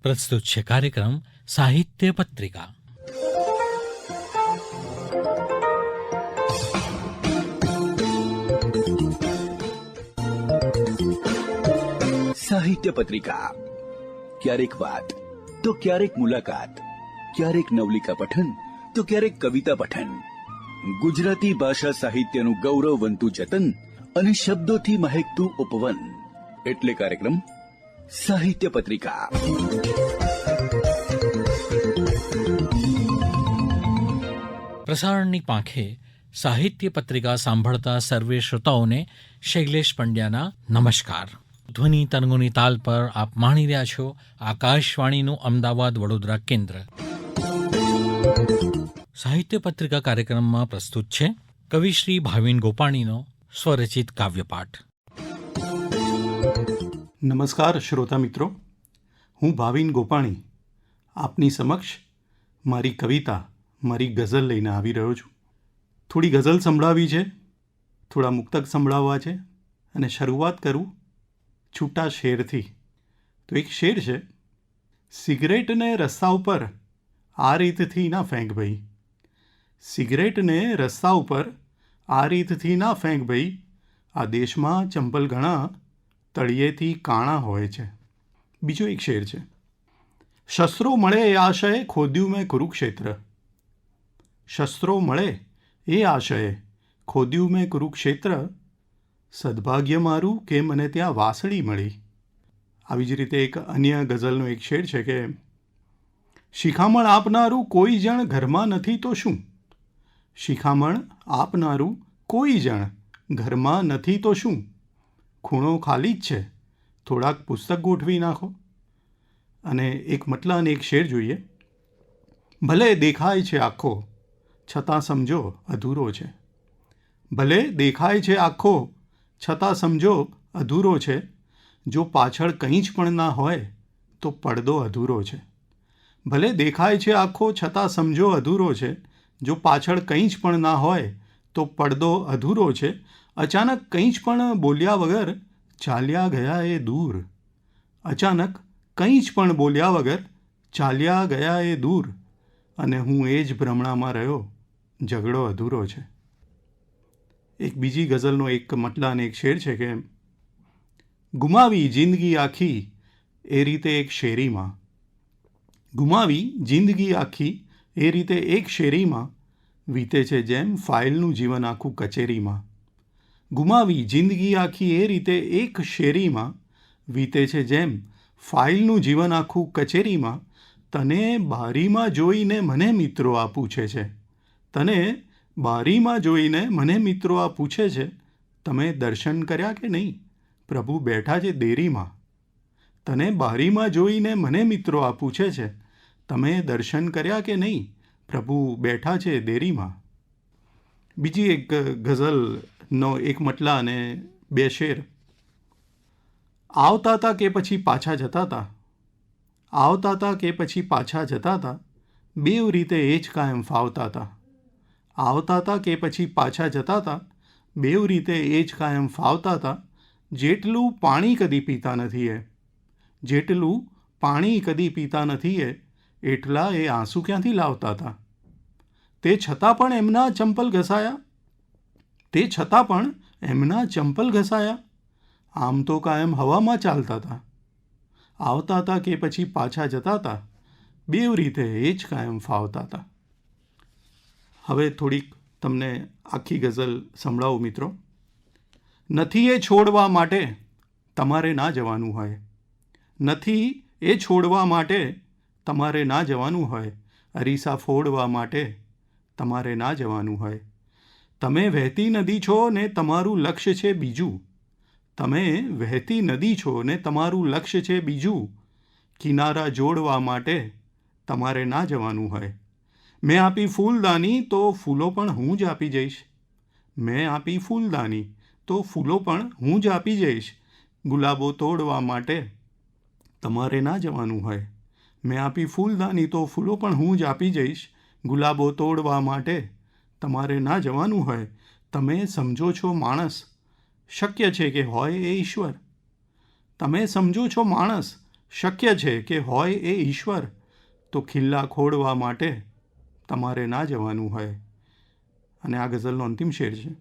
પ્રસ્તુત છે કાર્યક્રમ સાહિત્ય પત્રિકા. સાહિત્ય પત્રિકા. ક્યારેક વાત તો ક્યારેક મુલાકાત, ક્યારેક નવલિકા પઠન તો ક્યારેક કવિતા પઠન. ગુજરાતી ભાષા સાહિત્યનું ગૌરવવંતું જતન અને શબ્દોથી મહેકતું ઉપવન એટલે કાર્યક્રમ સાહિત્ય પત્રિકા. પ્રસારણની પાંખે સાહિત્ય પત્રિકા સાંભળતા સર્વે શ્રોતાઓને શૈલેષ પંડ્યાના નમસ્કાર. ધ્વનિ તરંગોની તાલ પર આપ માણી રહ્યા છો આકાશવાણીનું અમદાવાદ વડોદરા કેન્દ્ર. સાહિત્ય પત્રિકા કાર્યક્રમમાં પ્રસ્તુત છે કવિશ્રી ભાવિન ગોપાણીનો સ્વરચિત કાવ્યપાઠ. નમસ્કાર શ્રોતા મિત્રો, હું ભાવિન ગોપાણી આપની સમક્ષ મારી કવિતા, મારી ગઝલ લઈને આવી રહ્યો છું. થોડી ગઝલ સંભળાવી છે, થોડા મુક્તક સંભળાવવા છે અને શરૂઆત કરું છૂટા શેરથી. તો એક શેર છે: સિગરેટને રસ્તા ઉપર આ રીતથી ના ફેંક ભાઈ, સિગરેટને રસ્તા ઉપર આ રીતથી ના ફેંક ભાઈ, આ દેશમાં ચંપલ ઘણા તળિયેથી કાણા હોય છે. બીજો એક શેર છે: શસ્ત્રો મળે એ આશયે ખોદ્યું મેં કુરુક્ષેત્ર, શસ્ત્રો મળે એ આશયે ખોદ્યું મેં કુરુક્ષેત્ર, સદભાગ્ય મારું કે મને ત્યાં વાસળી મળી. આવી જ રીતે એક અન્ય ગઝલનો એક શેર છે કે શિખામણ આપનારું કોઈ જણ ઘરમાં નથી તો શું, શિખામણ આપનારું કોઈ જણ ઘરમાં નથી તો શું, ખૂણો ખાલી જ છે થોડાક પુસ્તક ગોઠવી નાખો. અને એક મટલા અને એક શેર જોઈએ: ભલે દેખાય છે આખો છતાં સમજો અધૂરો છે, ભલે દેખાય છે આખો છતાં સમજો અધૂરો છે, જો પાછળ કંઈ જ પણ ના હોય તો પડદો અધૂરો છે. ભલે દેખાય છે આખો છતાં સમજો અધૂરો છે, જો પાછળ કંઈ જ પણ ના હોય તો પડદો અધૂરો છે. અચાનક કંઈ જ પણ બોલ્યા વગર ચાલ્યા ગયા એ દૂર, અચાનક કંઈ જ પણ બોલ્યા વગર ચાલ્યા ગયા એ દૂર, અને હું એ જ ભ્રમણામાં રહ્યો ઝઘડો અધૂરો છે. એક બીજી ગઝલનો એક મટલા અને એક શેર છે કે ગુમાવી જિંદગી આખી એ રીતે એક શેરીમાં, ગુમાવી જિંદગી આખી એ રીતે એક શેરીમાં, વીતે છે જેમ ફાઇલનું જીવન આખું કચેરીમાં. ગુમાવી જિંદગી આખી એ રીતે એક શેરીમાં, વીતે છે જેમ ફાઇલનું જીવન આખું કચેરીમાં, તને બારીમાં જોઈને મને મિત્રો આ પૂછે છે, તને બારીમાં જોઈને મને મિત્રો આ પૂછે છે, તમે દર્શન કર્યા કે નહીં પ્રભુ બેઠા છે દેરીમાં. તને બારીમાં જોઈને મને મિત્રો આ પૂછે છે, તમે દર્શન કર્યા કે નહીં પ્રભુ બેઠા છે દેરીમાં. બીજી એક ગઝલનો એક મટલા અને બે શેર: આવતા હતા કે પછી પાછા જતા હતા, આવતા હતા કે પછી પાછા જતા હતા, બેવ રીતે એ જ કાયમ ફાવતા હતા, આવતા હતા કે પછી પાછા જતા હતા, બેવ રીતે એ જ કાયમ ફાવતા હતા. જેટલું પાણી કદી પીતા નથી એ, જેટલું પાણી કદી પીતા નથી એ, એટલા એ આંસુ ક્યાંથી લાવતા હતા. તે છતાં પણ એમના ચંપલ ઘસાયા, તે છતાં પણ એમના ચંપલ ઘસાયા, આમ તો કાયમ હવામાં ચાલતા હતા, આવતા હતા કે પછી પાછા જતા હતા, બેવ રીતે એ જ કાયમ ફાવતા હતા. હવે થોડીક તમને આખી ગઝલ સંભળાવું મિત્રો. નથી એ છોડવા માટે તમારે ના જવાનું હોય, નથી એ છોડવા માટે તમારે ના જવાનું હોય, અરીસા ફોડવા માટે તમારે ના જવાનું હોય. તમે વહેતી નદી છો ને તમારું લક્ષ્ય છે બીજું, તમે વહેતી નદી છો ને તમારું લક્ષ્ય છે બીજું, કિનારા જોડવા માટે તમારે ના જવાનું હોય. મેં આપી ફૂલદાની તો ફૂલો પણ હું જ આપી જઈશ, મેં આપી ફૂલદાની તો ફૂલો પણ હું જ આપી જઈશ, ગુલાબો તોડવા માટે તમારે ના જવાનું હોય. મેં આપી ફૂલદાની તો ફૂલો પણ હું જ આપી જઈશ, ગુલાબો તોડવા માટે તમારે ના જવાનું હોય. તમે સમજો છો માણસ, શક્ય છે કે હોય એ ઈશ્વર. તમે સમજો છો માણસ, શક્ય છે કે હોય એ ઈશ્વર, તો ખિલ્લા ખોડવા માટે તમારે ના જવાનું હોય. અને આ ગઝલનો અંતિમ શેર છે.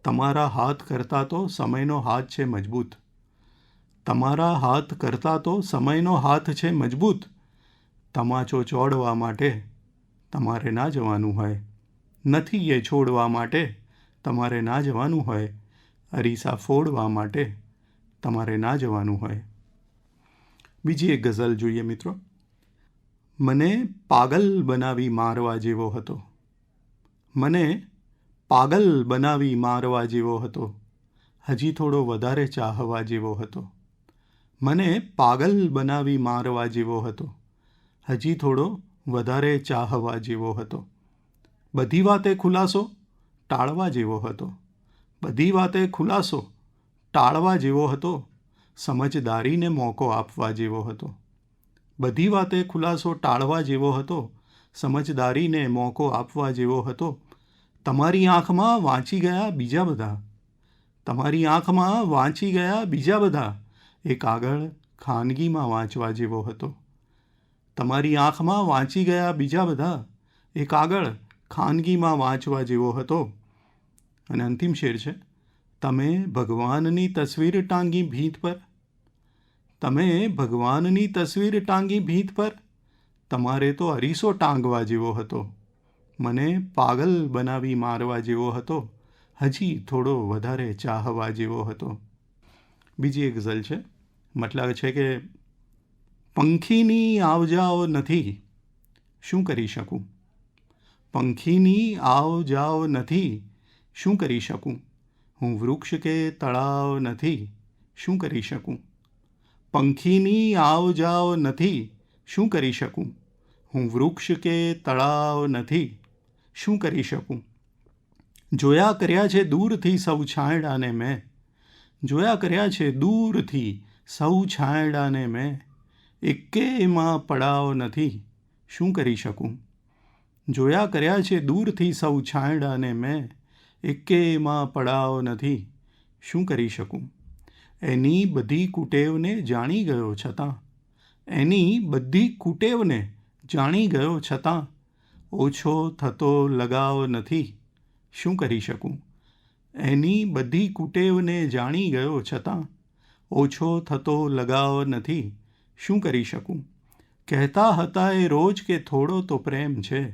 તમારા હાથ કરતાં તો સમયનો હાથ છે મજબૂત. તમારા હાથ કરતાં તો સમયનો હાથ છે મજબૂત. તમાચો ચોડવા માટે તમારે ના જવાનું હોય. નથી એ છોડવા માટે તમારે ના જવાનું હોય. અરીસા ફોડવા માટે તમારે ના જવાનું હોય. બીજી એક ગઝલ જોઈએ મિત્રો. મને પાગલ બનાવી મારવા જેવો હતો. મને પાગલ બનાવી મારવા જેવો હતો. હજી થોડો વધારે ચાહવા જેવો હતો. મને પાગલ બનાવી મારવા જેવો હતો. હજી થોડો વધારે ચાહવા જેવો હતો. બધી વાતે ખુલાસો ટાળવા જેવો હતો. બધી વાતે ખુલાસો ટાળવા જેવો હતો. સમજદારીને મોકો આપવા જેવો હતો. બધી વાતે ખુલાસો ટાળવા જેવો હતો. સમજદારીને મોકો આપવા જેવો હતો. તમારી આંખમાં વાંચી ગયા બીજા બધા. તમારી આંખમાં વાંચી ગયા બીજા બધા. એ કાગળ ખાનગીમાં વાંચવા જેવો હતો. તમારી આંખમાં વાંચી ગયા બીજા બધા. એ કાગળ ખાનગીમાં વાંચવા જેવો હતો. અને અંતિમ શેર છે. તમે ભગવાનની તસવીર ટાંગી ભીંત પર. તમે ભગવાનની તસવીર ટાંગી ભીંત પર. તમારે તો અરીસો ટાંગવા જેવો હતો. મને પાગલ બનાવી મારવા જેવો હતો. હજી થોડો વધારે ચાહવા જેવો હતો. બીજી એક ગઝલ છે. મતલબ છે કે પંખીની આવજાવ નથી, શું કરી શકું. પંખીની આવજાવ નથી, શું કરી શકું. હું વૃક્ષ કે તળાવ નથી, શું કરી શકું. પંખીની આવજાવ નથી, શું કરી શકું. હું વૃક્ષ કે તળાવ નથી, શું કરી શકું. જોયા કર્યા છે દૂરથી સૌ છાંયડાને મેં. જોયા કર્યા છે દૂરથી સૌ છાંયડાને મેં. એકેયમાં પડાવ નથી, શું કરી શકું. જોયા કર્યા છે દૂરથી સૌ છાંયડાને મેં. એકેયમાં પડાવ નથી, શું કરી શકું. એની બધી કુટેવને જાણી ગયો છતાં. એની બધી કુટેવને જાણી ગયો છતાં. ઓછો થતો લગાવ નથી, શું કરી શકું. એની બધી કુટેવને જાણી ગયો છતાં. ઓછો થતો લગાવ નથી, શું કરી શકું. કહેતા હતા એ રોજ કે થોડો તો પ્રેમ છે.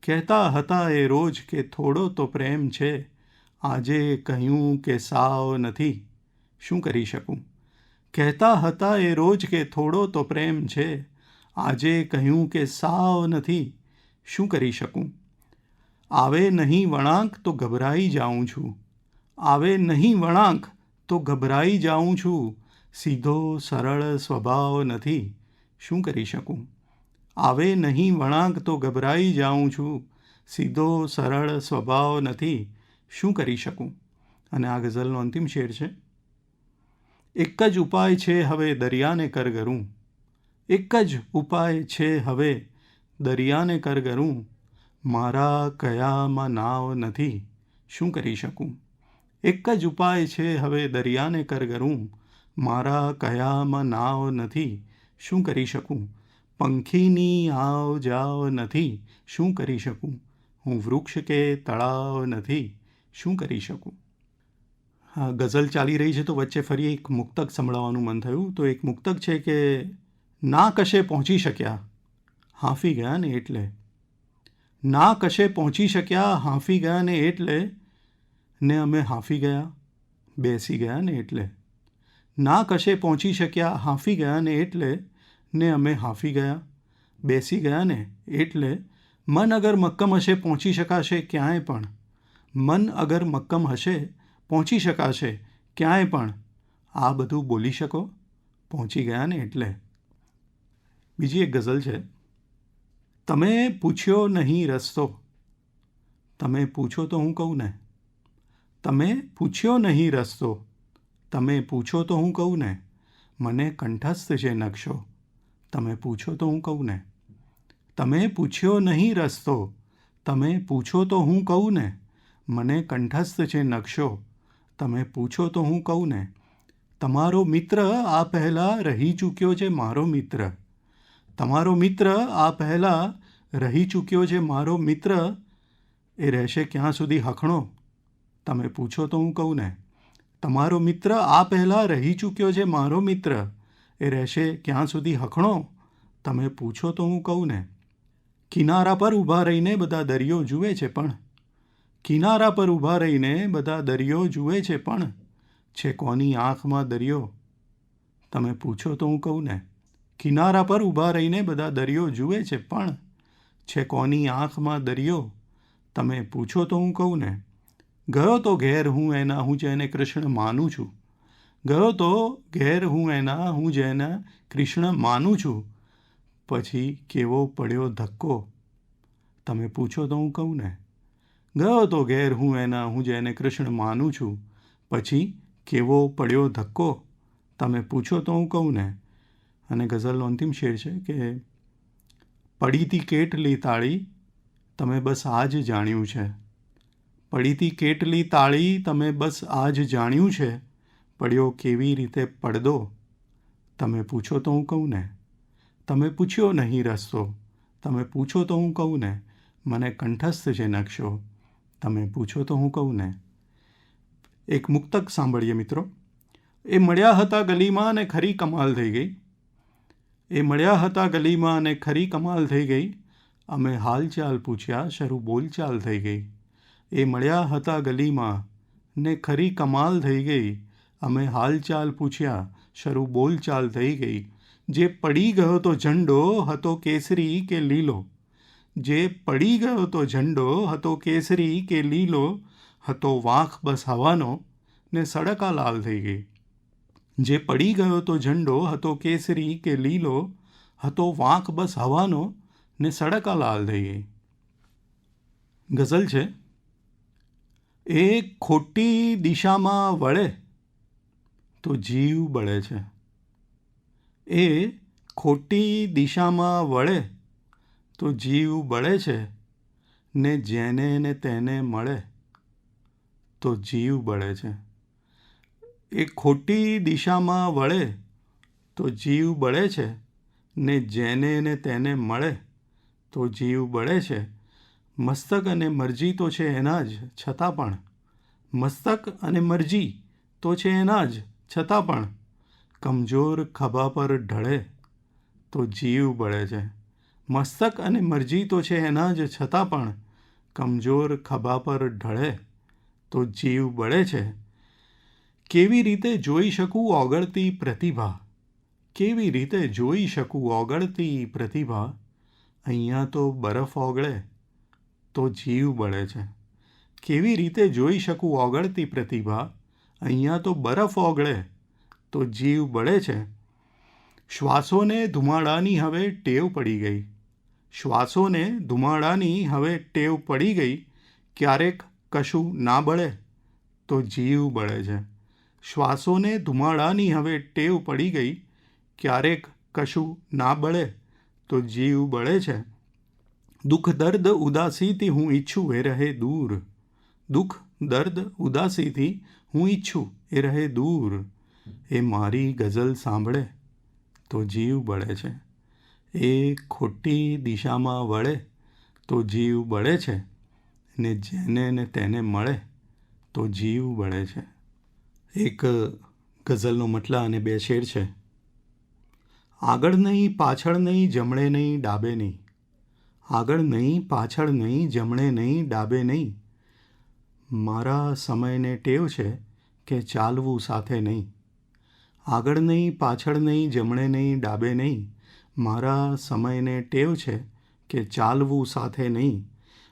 કહેતા હતા એ રોજ કે થોડો તો પ્રેમ છે. આજે કહ્યું કે સાવ નથી, શું કરી શકું. કહેતા હતા એ રોજ કે થોડો તો પ્રેમ છે. આજે કહ્યું કે સાવ નથી, શું કરી શકું. આવે નહીં વળાંક તો ગભરાઈ જાઉં છું. આવે નહીં વળાંક તો ગભરાઈ જાઉં છું. સીધો સરળ સ્વભાવ નથી, શું કરી શકું. આવે નહીં વળાંક તો ગભરાઈ જાઉં છું. સીધો સરળ સ્વભાવ નથી, શું કરી શકું. અને આ ગઝલનો અંતિમ શેર છે. એક જ ઉપાય છે હવે દરિયાને કરગરું. એક જ ઉપાય છે હવે દરિયાને કરગરું. મારા કયામાં નાવ નથી, શું કરી શકું. એક જ ઉપાય છે હવે દરિયાને કરગરું. મારા કયામાં નાવ નથી, શું કરી શકું. પંખીની આવ જાવ નથી, શું કરી શકું. હું વૃક્ષ કે તળાવ નથી, શું કરી શકું. હા, ગઝલ ચાલી રહી છે તો વચ્ચે ફરી એક મુક્તક સંભળાવવાનું મન થયું. તો એક મુક્તક છે કે ના કશે પહોંચી શક્યા હાંફી ગયા ને એટલે. ના કશે પહોંચી શક્યા હાંફી ગયા ને એટલે. ને અમે હાંફી ગયા બેસી ગયા ને એટલે. ના કશે પહોંચી શક્યા હાંફી ગયા ને એટલે. ને અમે હાંફી ગયા બેસી ગયા ને એટલે. મન અગર મક્કમ હશે પહોંચી શકાશે ક્યાંય પણ. મન અગર મક્કમ હશે પહોંચી શકાશે ક્યાંય પણ. આ બધું બોલી શકો પહોંચી ગયા ને એટલે. બીજી એક ગઝલ છે. તમે પૂછ્યો નહીં રસ્તો. તમે પૂછો તો હું કહું ને. તમે પૂછ્યો નહીં રસ્તો. તમે પૂછો તો હું કહું ને. મને કંઠસ્થ છે નકશો. તમે પૂછો તો હું કહું ને. તમે પૂછ્યો નહીં રસ્તો. તમે પૂછો તો હું કહું ને. મને કંઠસ્થ છે નકશો. તમે પૂછો તો હું કહું ને. તમારો મિત્ર આ પહેલાં રહી ચૂક્યો છે મારો મિત્ર. તમારો મિત્ર આ પહેલાં રહી ચૂક્યો છે મારો મિત્ર. એ રહેશે ક્યાં સુધી હખણો? તમે પૂછો તો હું કહું ને. તમારો મિત્ર આ પહેલાં રહી ચૂક્યો છે મારો મિત્ર. એ રહેશે ક્યાં સુધી હખણો? તમે પૂછો તો હું કહું ને. કિનારા પર ઊભા રહીને બધા દરિયો જુએ છે પણ. કિનારા પર ઊભા રહીને બધા દરિયો જુએ છે પણ. છે કોની આંખમાં દરિયો? તમે પૂછો તો હું કહું ને. કિનારા પર ઊભા રહીને બધા દરિયો જુએ છે પણ. છે કોની આંખમાં દરિયો? તમે પૂછો તો હું કહું ને. ગયો તો ઘેર હું એના હું જેને કૃષ્ણ માનું છું. ગયો તો ઘેર હું એના હું જેને કૃષ્ણ માનું છું. પછી કેવો પડ્યો ધક્કો? તમે પૂછો તો હું કહું ને. ગયો તો ઘેર હું એના હું જેને કૃષ્ણ માનું છું. પછી કેવો પડ્યો ધક્કો? તમે પૂછો તો હું કહું ને. અને ગઝલનો અંતિમ શેર છે કે પડીતી કેટલી તાળી તમે બસ આ જ જાણ્યું છે. પડીતી કેટલી તાળી તમે બસ આ જ જાણ્યું છે. પડ્યો કેવી રીતે પડદો? તમે પૂછો તો હું કહું ને. તમે પૂછ્યો નહીં રસ્તો. તમે પૂછો તો હું કહું ને. મને કંઠસ્થ છે નકશો. તમે પૂછો તો હું કહું ને. એક મુક્તક સાંભળીએ મિત્રો. એ મળ્યા હતા ગલીમાં અને ખરી કમાલ થઈ ગઈ. એ મળ્યા હતા ગલીમાં અને ખરી કમાલ થઈ ગઈ. અમે હાલચાલ પૂછ્યા શરૂ બોલચાલ થઈ ગઈ. એ મળ્યા હતા ગલીમાં ને ખરી કમાલ થઈ ગઈ. અમે હાલચાલ પૂછ્યા શરૂ બોલચાલ થઈ ગઈ. જે પડી ગયો તો ઝંડો હતો કેસરી કે લીલો. જે પડી ગયો તો ઝંડો હતો કેસરી કે લીલો. હતો વાંખ બસ હવાનો ને સડકા લાલ થઈ ગઈ. જે પડી ગયો તો ઝંડો હતો કેસરી કે લીલો. હતો વાંખ બસ હવાનો ને સડકા લાલ થઈ ગઈ. ગઝલ છે. એ ખોટી દિશામાં વળે તો જીવ બળે છે. એ ખોટી દિશામાં વળે તો જીવ બળે છે. ને જેને ને તેને મળે તો જીવ બળે છે. એ ખોટી દિશામાં વળે તો જીવ બળે છે. ને જેને ને તેને મળે તો જીવ બળે છે. મસ્તક અને મરજી તો છે એના જ છતાં પણ. મસ્તક અને મરજી તો છે એના જ છતાં પણ. કમજોર ખભા પર ઢળે તો જીવ બળે છે. મસ્તક અને મરજી તો છે એના જ છતાં પણ. કમજોર ખભા પર ઢળે તો જીવ બળે છે. કેવી રીતે જોઈ શકું ઓગળતી પ્રતિભા? કેવી રીતે જોઈ શકું ઓગળતી પ્રતિભા? અહીંયા તો બરફ ઓગળે તો જીવ બળે છે. કેવી રીતે જોઈ શકું ઓગળતી પ્રતિભા? અહીંયા તો બરફ ઓગળે તો જીવ બળે છે. શ્વાસોને ધુમાડાની હવે ટેવ પડી ગઈ. શ્વાસોને ધુમાડાની હવે ટેવ પડી ગઈ. ક્યારેક કશું ના બળે તો જીવ બળે છે. શ્વાસોને ધુમાડાની હવે ટેવ પડી ગઈ. ક્યારેક કશું ના બળે તો જીવ બળે છે. દુઃખ દર્દ ઉદાસીથી હું ઈચ્છું એ રહે દૂર. દુઃખ દર્દ ઉદાસીથી હું ઈચ્છું એ રહે દૂર. એ મારી ગઝલ સાંભળે તો જીવ બળે છે. એ ખોટી દિશામાં વળે તો જીવ બળે છે. ને જેને ને તેને મળે તો જીવ બળે છે. એક ગઝલનો મટલા અને બે શેર છે. આગળ નહીં પાછળ નહીં જમણે નહીં ડાબે નહીં. આગળ નહીં પાછળ નહીં જમણે નહીં ડાબે નહીં. મારા સમયને ટેવ છે કે ચાલવું સાથે નહીં. આગળ નહીં પાછળ નહીં જમણે નહીં ડાબે નહીં. મારા સમયને ટેવ છે કે ચાલવું સાથે નહીં.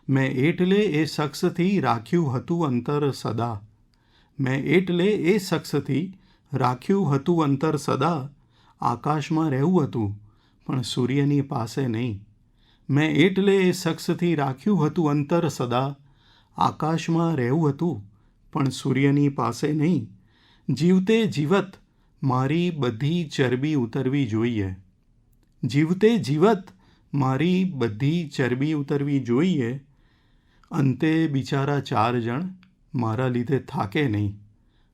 મેં એટલે એ શખ્સથી રાખ્યું હતું અંતર સદા. મેં એટલે એ શખ્સથી રાખ્યું હતું અંતર સદા. આકાશમાં રહેવું હતું પણ સૂર્યની પાસે નહીં. મેં એટલે એ શખ્સથી રાખ્યું હતું અંતર સદા. આકાશમાં રહેવું હતું પણ સૂર્યની પાસે નહીં. જીવતે જીવત મારી બધી ચરબી ઉતરવી જોઈએ. જીવતે જીવત મારી બધી ચરબી ઉતરવી જોઈએ. અંતે બિચારા 4 જણ મારા લીધે થાકે નહીં.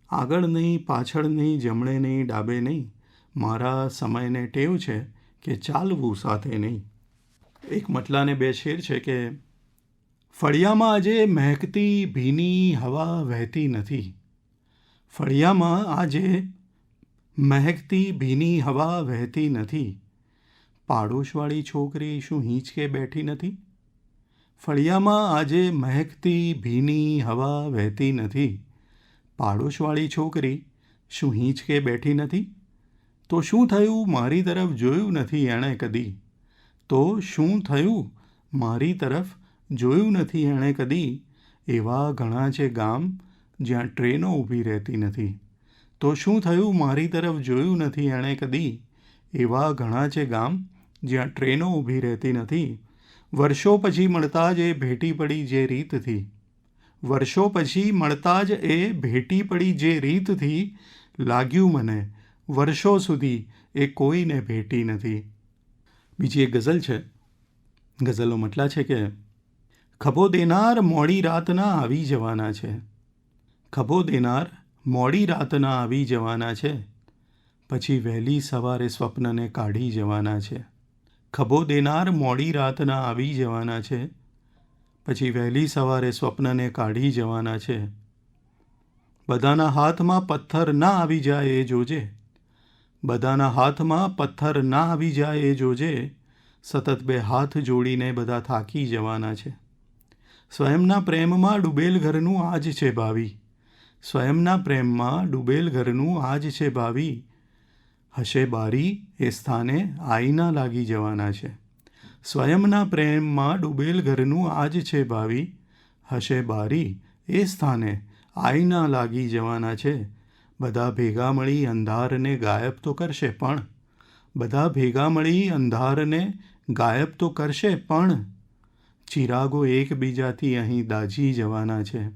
આગળ નહીં, પાછળ નહીં, જમણે નહીં, ડાબે નહીં, મારા સમયને ટેવ છે કે ચાલવું સાથે નહીં. એક મટલાને બે શેર છે કે ફળિયામાં આજે મહેકતી ભીની હવા વહેતી નથી. ફળિયામાં આજે મહેકતી ભીની હવા વહેતી નથી. પાડોશવાળી છોકરી શું હિંચકે બેઠી નથી? ફળિયામાં આજે મહેકતી ભીની હવા વહેતી નથી. પાડોશવાળી છોકરી શું હિંચકે બેઠી નથી? તો શું થયું મારી તરફ જોયું નથી એણે કદી? તો શું થયું મારી તરફ જોયું નથી એણે કદી? એવા ઘણા છે ગામ જ્યાં ટ્રેનો ઊભી રહેતી નથી. તો શું થયું મારી તરફ જોયું નથી એણે કદી? એવા ઘણા છે ગામ જ્યાં ટ્રેનો ઊભી રહેતી નથી. વર્ષો પછી મળતા જ એ ભેટી પડી જે રીતથી. વર્ષો પછી મળતા જ એ ભેટી પડી જે રીતથી. લાગ્યું મને વર્ષો સુધી એ કોઈને ભેટી નથી. બીજી એક ગઝલ છે. ગઝલનો મતલબ છે કે ખભો દેનાર મોડી રાતના આવી જવાના છે. ખભો દેનાર મોડી રાતના આવી જવાના છે. પછી વહેલી સવારે સ્વપ્નને કાઢી જવાના છે. ખભો દેનાર મોડી રાતના આવી જવાના છે. પછી વહેલી સવારે સ્વપ્નને કાઢી જવાના છે. બધાના હાથમાં પથ્થર ના આવી જાય એ જોજે. બધાના હાથમાં પથ્થર ના આવી જાય એ જોજે. સતત બે હાથ જોડીને બધા થાકી જવાના છે. સ્વયંના પ્રેમમાં ડૂબેલ ઘરનું આજ છે ભાવિ. સ્વયંના પ્રેમમાં ડૂબેલ ઘરનું આજ છે ભાવિ. હશે બારી એ સ્થાને આઈના લાગી જવાના છે. સ્વયંના પ્રેમમાં ડૂબેલ ઘરનું આજ છે ભાવિ. હશે બારી એ સ્થાને આઈના લાગી જવાના છે. બધા ભેગા મળી અંધારને ગાયબ તો કરશે પણ. બધા ભેગા મળી અંધારને ગાયબ તો કરશે પણ. ચિરાગો એકબીજાથી અહીં દાઝી જવાના છે.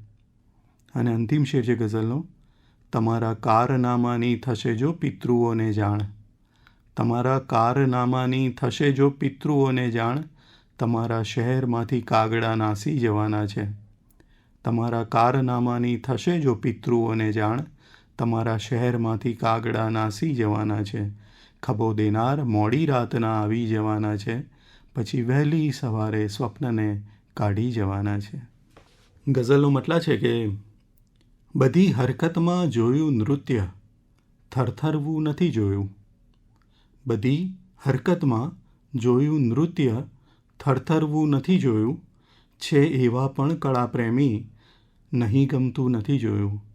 અને અંતિમ શેર છે ગઝલનો. તમારા કારનામાની થશે જો પિતૃઓને જાણ. તમારા કારનામાની થશે જો પિતૃઓને જાણ. તમારા શહેરમાંથી કાગડા નાસી જવાના છે. તમારા કારનામાની થશે જો પિતૃઓને જાણ. તમારા શહેરમાંથી કાગડા નાસી જવાના છે. ખભો દેનાર મોડી રાતના આવી જવાના છે. પછી વહેલી સવારે સ્વપ્નને કાઢી જવાના છે. ગઝલનો મતલબ છે કે બધી હરકતમાં જોયું નૃત્ય, થરથરવું નથી જોયું. બધી હરકતમાં જોયું નૃત્ય, થરથરવું નથી જોયું. છે એવા પણ કળાપ્રેમી, નહીં ગમતું નથી જોયું.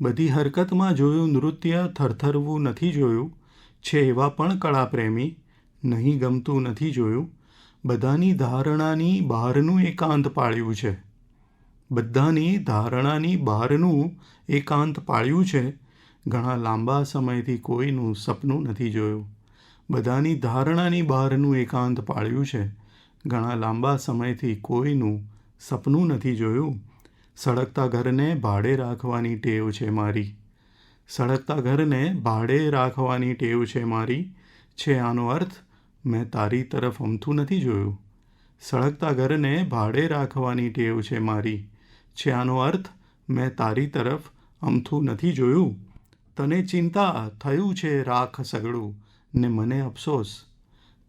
બધી હરકતમાં જોયું નૃત્ય, થરથરવું નથી જોયું. છે એવા પણ કળાપ્રેમી, નહીં ગમતું નથી જોયું. બધાની ધારણાની બહારનું એકાંત પાળ્યું છે. બધાની ધારણાની બહારનું એકાંત પાળ્યું છે. ઘણા લાંબા સમયથી કોઈનું સપનું નથી જોયું. બધાની ધારણાની બહારનું એકાંત પાળ્યું છે. ઘણા લાંબા સમયથી કોઈનું સપનું નથી જોયું. સળગતા ઘરને ભાડે રાખવાની ટેવ છે મારી. સળગતા ઘરને ભાડે રાખવાની ટેવ છે મારી. છે આનો અર્થ મેં તારી તરફ અમથું નથી જોયું. સળગતા ઘરને ભાડે રાખવાની ટેવ છે મારી. છે આનો અર્થ મેં તારી તરફ અમથું નથી જોયું. તને ચિંતા થયું છે રાખ સગડું ને મને અફસોસ.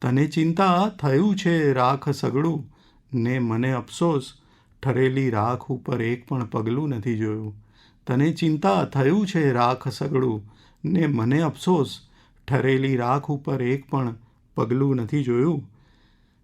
તને ચિંતા થયું છે રાખ સગડું ને મને અફસોસ. ઠરેલી રાખ ઉપર એક પણ પગલું નથી જોયું. તને ચિંતા થયું છે રાખ સગડું ને મને અફસોસ. ઠરેલી રાખ ઉપર એક પણ પગલું નથી જોયું.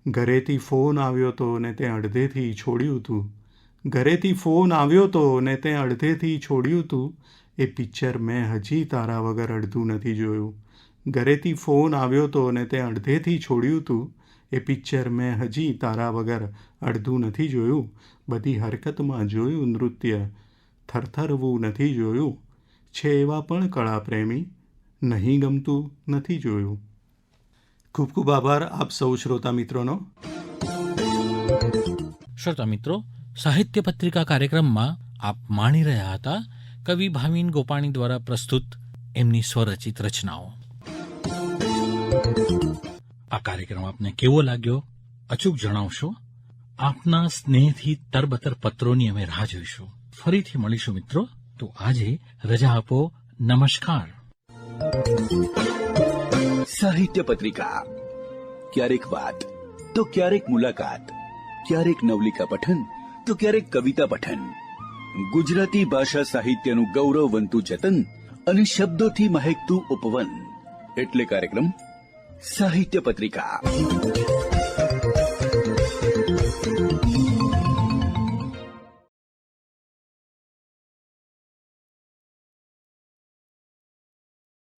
ઘરેથી ફોન આવ્યો તો ને તે અડધેથી છોડ્યું તું. ઘરેથી ફોન આવ્યો તો ને તે અડધેથી છોડ્યું તું. એ પિક્ચર મેં હજી તારા વગર અડધું નથી જોયું. ઘરેથી ફોન આવ્યો તો ને તે અડધેથી છોડ્યું તું. એ પિક્ચર મેં હજી તારા વગર અડધું નથી જોયું. બધી હરકતમાં જોયું નૃત્ય, થરથરવું નથી જોયું. છે એવા પણ કળાપ્રેમી, નહીં ગમતું નથી જોયું. ખૂબ ખૂબ આભાર આપ સૌ શ્રોતા મિત્રોનો. શ્રોતા મિત્રો, સાહિત્ય પત્રિકા કાર્યક્રમમાં આપ માણી રહ્યા હતા કવિ ભાવિન ગોપાણી દ્વારા પ્રસ્તુત એમની સ્વરચિત રચનાઓ. આ કાર્યક્રમ આપને કેવો લાગ્યો અચૂક જણાવશો. આપના સ્નેહથી તરબતર પત્રોની અમે રાહ જોઈશું. ફરીથી મળીશું મિત્રો. તો આજે રજા આપો. નમસ્કાર. સાહિત્ય પત્રિકા, ક્યારેક વાત તો ક્યારેક મુલાકાત, ક્યારેક નવલિકા પઠન તો ક્યારેક કવિતા પઠન. ગુજરાતી ભાષા સાહિત્યનું ગૌરવવંતું જતન અને શબ્દોથી મહેકતું ઉપવન એટલે કાર્યક્રમ સાહિત્ય પત્રિકા.